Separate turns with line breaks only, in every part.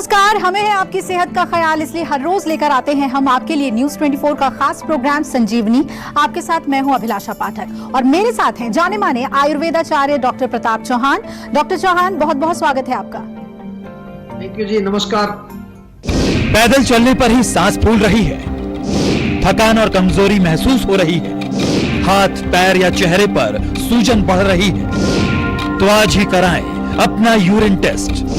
नमस्कार, हमें है आपकी सेहत का ख्याल, इसलिए हर रोज लेकर आते हैं हम आपके लिए न्यूज 24 का खास प्रोग्राम संजीवनी। आपके साथ मैं हूं अभिलाषा पाठक और मेरे साथ हैं जाने माने आयुर्वेदाचार्य डॉक्टर प्रताप चौहान। डॉक्टर चौहान, बहुत बहुत स्वागत है आपका।
थैंक यू जी, नमस्कार।
पैदल चलने पर ही सांस फूल रही है, थकान और कमजोरी महसूस हो रही है, हाथ पैर या चेहरे पर सूजन बढ़ रही है, तो आज ही कराएं अपना यूरिन टेस्ट।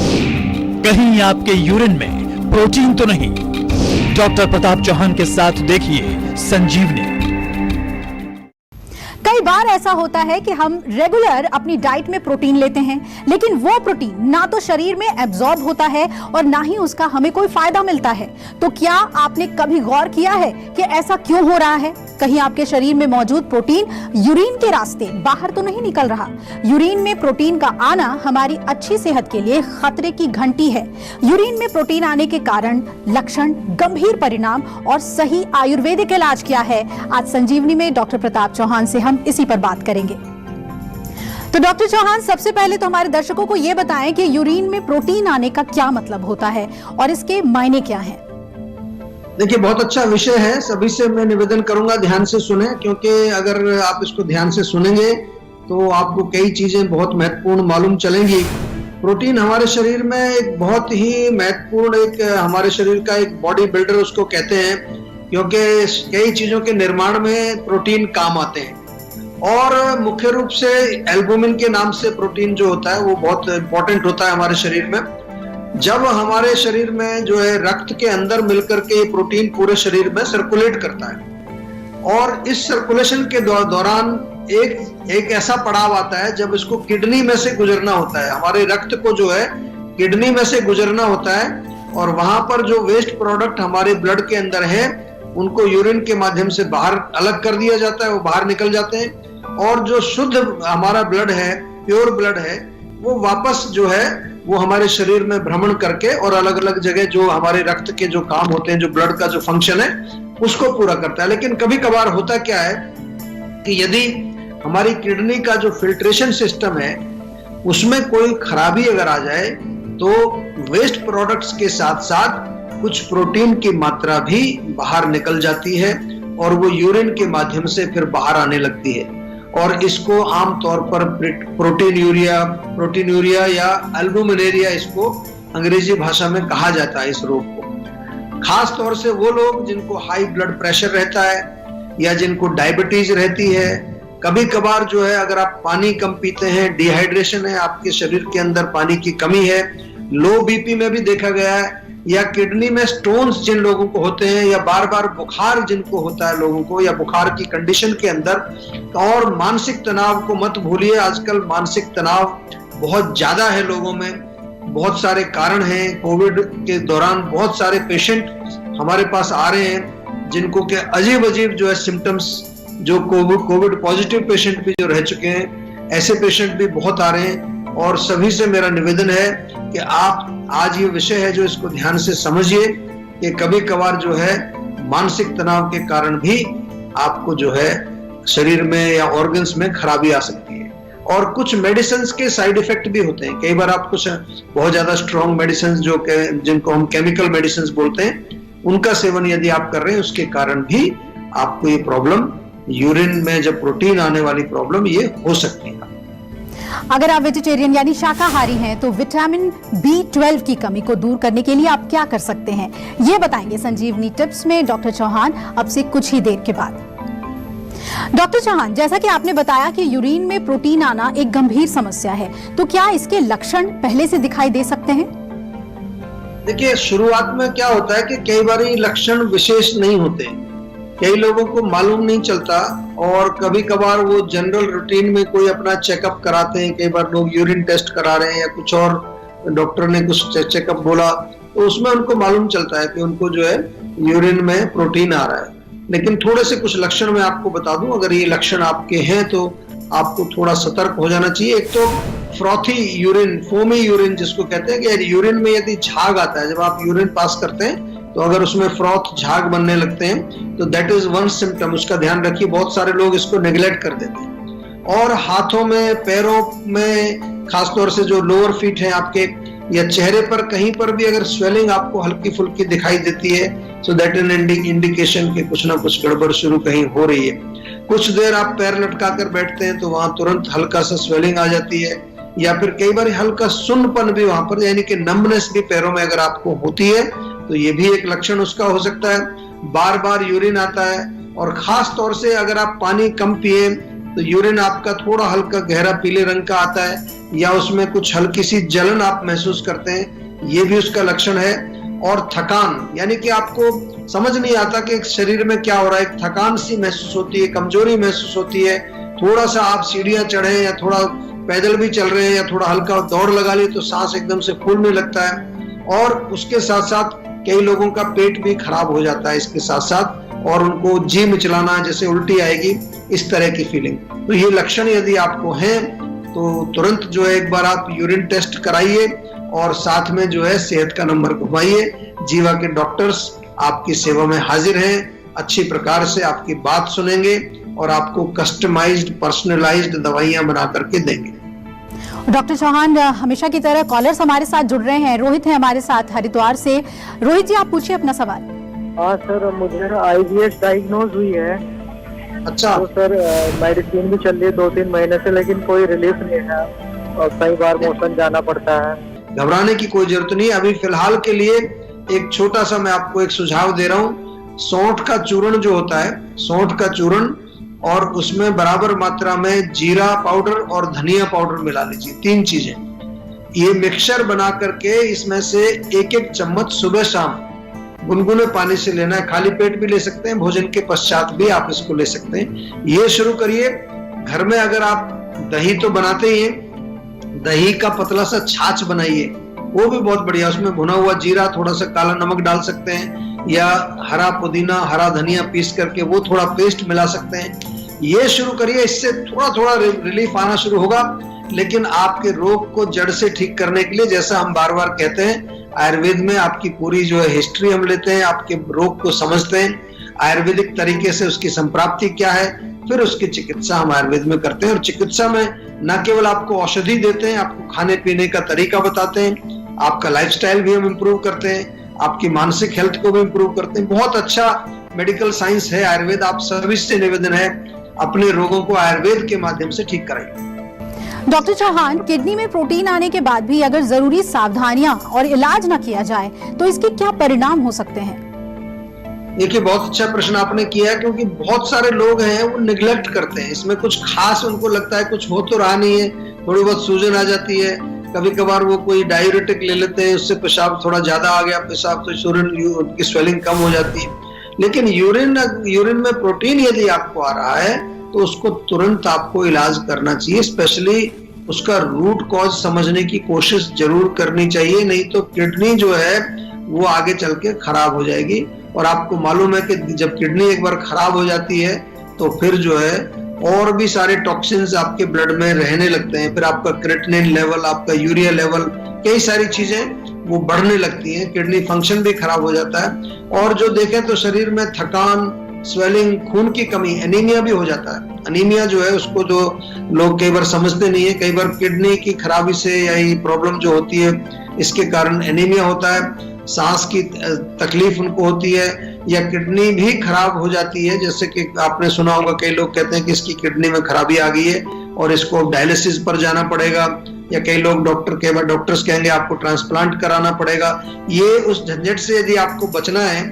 कहीं आपके यूरिन में प्रोटीन तो नहीं? डॉक्टर प्रताप चौहान के साथ देखिए संजीवनी।
कई बार ऐसा होता है कि हम रेगुलर अपनी डाइट में प्रोटीन लेते हैं, लेकिन वो प्रोटीन ना तो शरीर में एब्जॉर्ब होता है और ना ही उसका हमें कोई फायदा मिलता है। तो क्या आपने कभी गौर किया है कि ऐसा क्यों हो रहा है? कहीं आपके शरीर में मौजूद प्रोटीन यूरिन के रास्ते बाहर तो नहीं निकल रहा? यूरिन में प्रोटीन का आना हमारी अच्छी सेहत के लिए खतरे की घंटी है। यूरिन में प्रोटीन आने के कारण, लक्षण, गंभीर परिणाम और सही आयुर्वेदिक इलाज क्या है, आज संजीवनी में डॉक्टर प्रताप चौहान से हम इसी पर बात करेंगे। तो डॉक्टर चौहान, सबसे पहले तो हमारे दर्शकों को यह बताएं कि यूरिन में प्रोटीन आने का क्या मतलब होता है और इसके मायने क्या हैं?
देखिए, बहुत अच्छा विषय है। सभी से मैं निवेदन करूंगा ध्यान से सुने, क्योंकि अगर आप इसको ध्यान से सुनेंगे तो आपको कई चीजें बहुत महत्वपूर्ण मालूम चलेंगी। प्रोटीन हमारे शरीर में एक बहुत ही महत्वपूर्ण, एक हमारे शरीर का एक बॉडी बिल्डर उसको कहते हैं, क्योंकि कई चीजों के निर्माण में प्रोटीन काम आते हैं। और मुख्य रूप से एल्बुमिन के नाम से प्रोटीन जो होता है वो बहुत इंपॉर्टेंट होता है हमारे शरीर में। जब हमारे शरीर में जो है रक्त के अंदर मिलकर के ये प्रोटीन पूरे शरीर में सर्कुलेट करता है, और इस सर्कुलेशन के दौरान एक ऐसा पड़ाव आता है जब इसको किडनी में से गुजरना होता है। हमारे रक्त को जो है किडनी में से गुजरना होता है, और वहां पर जो वेस्ट प्रोडक्ट हमारे ब्लड के अंदर है उनको यूरिन के माध्यम से बाहर अलग कर दिया जाता है, वो बाहर निकल जाते हैं। और जो शुद्ध हमारा ब्लड है, प्योर ब्लड है, वो वापस जो है वो हमारे शरीर में भ्रमण करके और अलग अलग जगह जो हमारे रक्त के जो काम होते हैं, जो ब्लड का जो फंक्शन है, उसको पूरा करता है। लेकिन कभी कभार होता क्या है कि यदि हमारी किडनी का जो फिल्ट्रेशन सिस्टम है उसमें कोई खराबी अगर आ जाए तो वेस्ट प्रोडक्ट्स के साथ साथ कुछ प्रोटीन की मात्रा भी बाहर निकल जाती है और वो यूरिन के माध्यम से फिर बाहर आने लगती है। और इसको आमतौर पर प्रोटीन यूरिया या एल्बुमिनेरिया इसको अंग्रेजी भाषा में कहा जाता है। इस रोग को खास तौर से वो लोग जिनको हाई ब्लड प्रेशर रहता है या जिनको डायबिटीज रहती है, कभी कभार जो है अगर आप पानी कम पीते हैं, डिहाइड्रेशन है, आपके शरीर के अंदर पानी की कमी है, लो बीपी में भी देखा गया है, या किडनी में स्टोन्स जिन लोगों को होते हैं, या बार बार बुखार जिनको होता है लोगों को, या बुखार की कंडीशन के अंदर, और मानसिक तनाव को मत भूलिए। आजकल मानसिक तनाव बहुत ज्यादा है लोगों में, बहुत सारे कारण हैं। कोविड के दौरान बहुत सारे पेशेंट हमारे पास आ रहे हैं जिनको के अजीब अजीब जो है सिम्टम्स, जो कोविड पॉजिटिव पेशेंट भी जो रह चुके हैं, ऐसे पेशेंट भी बहुत आ रहे हैं। और सभी से मेरा निवेदन है कि आप आज ये विषय है जो इसको ध्यान से समझिए कि कभी कभार जो है मानसिक तनाव के कारण भी आपको जो है शरीर में या ऑर्गन्स में खराबी आ सकती है। और कुछ मेडिसिन के साइड इफेक्ट भी होते हैं। कई बार आप कुछ बहुत ज्यादा स्ट्रॉन्ग मेडिसिन जिनको हम केमिकल मेडिसिन बोलते हैं, उनका सेवन यदि आप कर रहे हैं, उसके कारण भी आपको ये प्रॉब्लम, यूरिन में जब प्रोटीन आने वाली प्रॉब्लम, ये हो सकती है।
अगर आप वेजिटेरियन यानी शाकाहारी हैं तो विटामिन B12 की कमी को दूर करने के लिए आप क्या कर सकते हैं, ये बताएंगे संजीवनी टिप्स में डॉक्टर चौहान अब से कुछ ही देर के बाद। डॉक्टर चौहान, जैसा कि आपने बताया कि यूरिन में प्रोटीन आना एक गंभीर समस्या है, तो क्या इसके लक्षण पहले से दिखाई दे सकते हैं?
देखिए, शुरुआत में क्या होता है कि कई बार लक्षण विशेष नहीं होते, कई लोगों को मालूम नहीं चलता, और कभी कभार वो जनरल रूटीन में कोई अपना चेकअप कराते हैं। कई बार लोग यूरिन टेस्ट करा रहे हैं या कुछ और डॉक्टर ने कुछ चेकअप बोला, तो उसमें उनको मालूम चलता है कि उनको जो है यूरिन में प्रोटीन आ रहा है। लेकिन थोड़े से कुछ लक्षण मैं आपको बता दूं, अगर ये लक्षण आपके हैं तो आपको थोड़ा सतर्क हो जाना चाहिए। एक तो फ्रॉथी यूरिन, फोमी यूरिन जिसको कहते हैं, कि यूरिन में यदि झाग आता है, जब आप यूरिन पास करते हैं तो अगर उसमें फ्रॉथ, झाग बनने लगते हैं, तो दैट इज वन सिम्टम। उसका ध्यान रखिए, बहुत सारे लोग इसको नेग्लेक्ट कर देते हैं। और हाथों में, पैरों में, खासतौर से जो लोअर फीट हैं आपके, या चेहरे पर कहीं पर भी अगर स्वेलिंग आपको हल्की फुल्की दिखाई देती है, सो दैट एन इंडिकेशन कि कुछ ना कुछ गड़बड़ शुरू कहीं हो रही है। कुछ देर आप पैर लटका कर बैठते हैं तो वहां तुरंत हल्का सा स्वेलिंग आ जाती है, या फिर कई बार हल्का सुन्नपन भी वहां पर, यानी कि नम्बनेस भी पैरों में अगर आपको होती है तो ये भी एक लक्षण उसका हो सकता है। बार बार यूरिन आता है, और खास तौर से अगर आप पानी कम पिए तो यूरिन आपका थोड़ा हल्का गहरा पीले रंग का आता है, या उसमें कुछ हल्की सी जलन आप महसूस करते हैं, ये भी उसका लक्षण है। और थकान, यानी कि आपको समझ नहीं आता कि शरीर में क्या हो रहा है, थकान सी महसूस होती है, कमजोरी महसूस होती है। थोड़ा सा आप सीढ़ियां चढ़े या थोड़ा पैदल भी चल रहे हैं या थोड़ा हल्का दौड़ लगा ली तो सांस एकदम से फूलने लगता है। और उसके साथ साथ कई लोगों का पेट भी खराब हो जाता है इसके साथ साथ, और उनको जी मिचलाना, जैसे उल्टी आएगी, इस तरह की फीलिंग। तो ये लक्षण यदि आपको हैं तो तुरंत जो है एक बार आप यूरिन टेस्ट कराइए, और साथ में जो है सेहत का नंबर घुमाइए। जीवा के डॉक्टर्स आपकी सेवा में हाजिर हैं, अच्छी प्रकार से आपकी बात सुनेंगे और आपको कस्टमाइज्ड पर्सनलाइज्ड दवाइयां बना करके देंगे।
डॉक्टर चौहान, हमेशा की तरह कॉलर्स हमारे साथ जुड़ रहे हैं। रोहित है हमारे साथ हरिद्वार से। रोहित जी, आप पूछिए अपना सवाल।
हाँ सर, मुझे IBS डायग्नोज हुई है।
अच्छा।
तो सर मेडिसिन भी चल रही है 2-3 महीने से, लेकिन कोई रिलीफ नहीं है, और कई बार मोशन जाना पड़ता है।
घबराने की कोई जरूरत नहीं। अभी फिलहाल के लिए एक छोटा सा मैं आपको एक सुझाव दे रहा हूँ। सौंठ का चूर्ण जो होता है, सौंठ का चूर्ण, और उसमें बराबर मात्रा में जीरा पाउडर और धनिया पाउडर मिला लीजिए, 3 चीजें। ये मिक्सचर बना करके इसमें से 1-1 चम्मच सुबह शाम गुनगुने पानी से लेना है। खाली पेट भी ले सकते हैं, भोजन के पश्चात भी आप इसको ले सकते हैं। ये शुरू करिए। घर में अगर आप दही तो बनाते ही हैं, दही का पतला सा छाछ बनाइए, वो भी बहुत बढ़िया। उसमें भुना हुआ जीरा, थोड़ा सा काला नमक डाल सकते हैं, या हरा पुदीना, हरा धनिया पीस करके वो थोड़ा पेस्ट मिला सकते हैं। ये शुरू करिए, इससे थोड़ा थोड़ा रिलीफ आना शुरू होगा। लेकिन आपके रोग को जड़ से ठीक करने के लिए, जैसा हम बार बार कहते हैं, आयुर्वेद में आपकी पूरी जो है हिस्ट्री हम लेते हैं, आपके रोग को समझते हैं, आयुर्वेदिक तरीके से उसकी संप्राप्ति क्या है, फिर उसकी चिकित्सा हम आयुर्वेद में करते हैं। और चिकित्सा में न केवल आपको औषधि देते हैं, आपको खाने पीने का तरीका बताते हैं, आपका लाइफस्टाइल भी हम इम्प्रूव करते हैं, आपकी मानसिक हेल्थ को भी इम्प्रूव करते हैं। बहुत अच्छा मेडिकल साइंस है आयुर्वेद। आप सभी से निवेदन है, अपने रोगों को आयुर्वेद के माध्यम से ठीक कराइए।
डॉक्टर चौहान, किडनी में प्रोटीन आने के बाद भी अगर जरूरी सावधानियां और इलाज न किया जाए तो इसके क्या परिणाम हो सकते हैं?
देखिए, बहुत अच्छा प्रश्न आपने किया है, क्योंकि बहुत सारे लोग हैं वो निगलेक्ट करते हैं। इसमें कुछ खास उनको लगता है कुछ हो तो रहा नहीं है, थोड़ी बहुत सूजन आ जाती है, कभी कभार वो कोई डायूरेटिक ले लेते हैं, उससे पेशाब थोड़ा ज्यादा आ गया पेशाब तो उनकी स्वेलिंग कम हो जाती है। लेकिन यूरिन में प्रोटीन यदि आपको आ रहा है तो उसको तुरंत आपको इलाज करना चाहिए। स्पेशली उसका रूट कॉज समझने की कोशिश जरूर करनी चाहिए, नहीं तो किडनी जो है वो आगे चल के खराब हो जाएगी। और आपको मालूम है कि जब किडनी एक बार खराब हो जाती है तो फिर जो है और भी सारे टॉक्सिन्स आपके ब्लड में रहने लगते हैं। फिर आपका क्रेटिनिन लेवल, आपका यूरिया लेवल, कई सारी चीजें वो बढ़ने लगती हैं, किडनी फंक्शन भी खराब हो जाता है। और जो देखें तो शरीर में थकान, स्वेलिंग, खून की कमी, एनीमिया भी हो जाता है। एनीमिया जो है उसको जो लोग कई बार समझते नहीं है, कई बार किडनी की खराबी से या ये प्रॉब्लम जो होती है इसके कारण एनीमिया होता है, सांस की तकलीफ उनको होती है, या किडनी भी खराब हो जाती है। जैसे कि आपने सुना होगा, कई लोग कहते हैं कि इसकी किडनी में खराबी आ गई है और इसको डायलिसिस पर जाना पड़ेगा, या कई लोग डॉक्टर्स कहेंगे आपको ट्रांसप्लांट कराना पड़ेगा। ये उस झंझट से यदि आपको बचना है,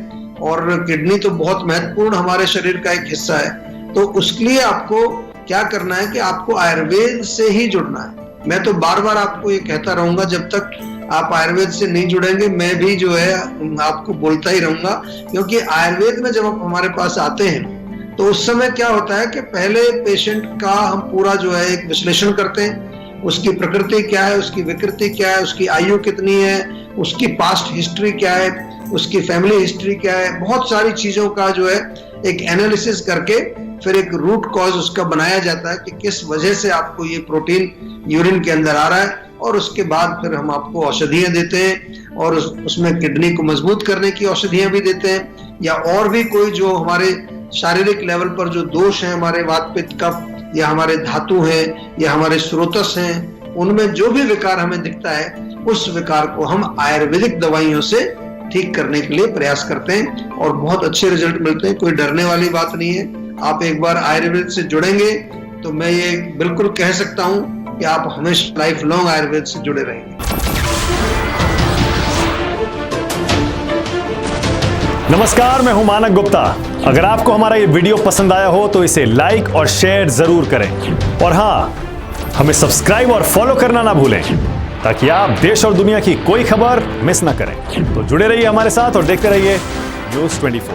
और किडनी तो बहुत महत्वपूर्ण हमारे शरीर का एक हिस्सा है, तो उसके लिए आपको क्या करना है कि आपको आयुर्वेद से ही जुड़ना है। मैं तो बार बार आपको ये कहता रहूंगा, जब तक आप आयुर्वेद से नहीं जुड़ेंगे मैं भी जो है आपको बोलता ही रहूंगा। क्योंकि आयुर्वेद में जब आप हमारे पास आते हैं तो उस समय क्या होता है कि पहले पेशेंट का हम पूरा जो है एक विश्लेषण करते हैं, उसकी प्रकृति क्या है, उसकी विकृति क्या है, उसकी आयु कितनी है, उसकी पास्ट हिस्ट्री क्या है, उसकी फैमिली हिस्ट्री क्या है, बहुत सारी चीजों का जो है एक एनालिसिस करके फिर एक रूट कॉज उसका बनाया जाता है कि किस वजह से आपको ये प्रोटीन यूरिन के अंदर आ रहा है। और उसके बाद फिर हम आपको औषधियां देते हैं, और उसमें किडनी को मजबूत करने की औषधियां भी देते हैं, या और भी कोई जो हमारे शारीरिक लेवल पर जो दोष हैं, हमारे वात पित्त कफ, या हमारे धातु हैं, या हमारे स्रोतस हैं, उनमें जो भी विकार हमें दिखता है उस विकार को हम आयुर्वेदिक दवाइयों से ठीक करने के लिए प्रयास करते हैं और बहुत अच्छे रिजल्ट मिलते हैं। कोई डरने वाली बात नहीं है। आप एक बार आयुर्वेद से जुड़ेंगे तो मैं ये बिल्कुल कह सकता हूं कि आप हमेशा लाइफ लॉन्ग आयुर्वेद से जुड़े रहेंगे।
नमस्कार, मैं हूं मानक गुप्ता। अगर आपको हमारा ये वीडियो पसंद आया हो तो इसे लाइक और शेयर जरूर करें और हाँ, हमें सब्सक्राइब और फॉलो करना ना भूलें ताकि आप देश और दुनिया की कोई खबर मिस ना करें। तो जुड़े रहिए हमारे साथ और देखते रहिए न्यूज़ 24।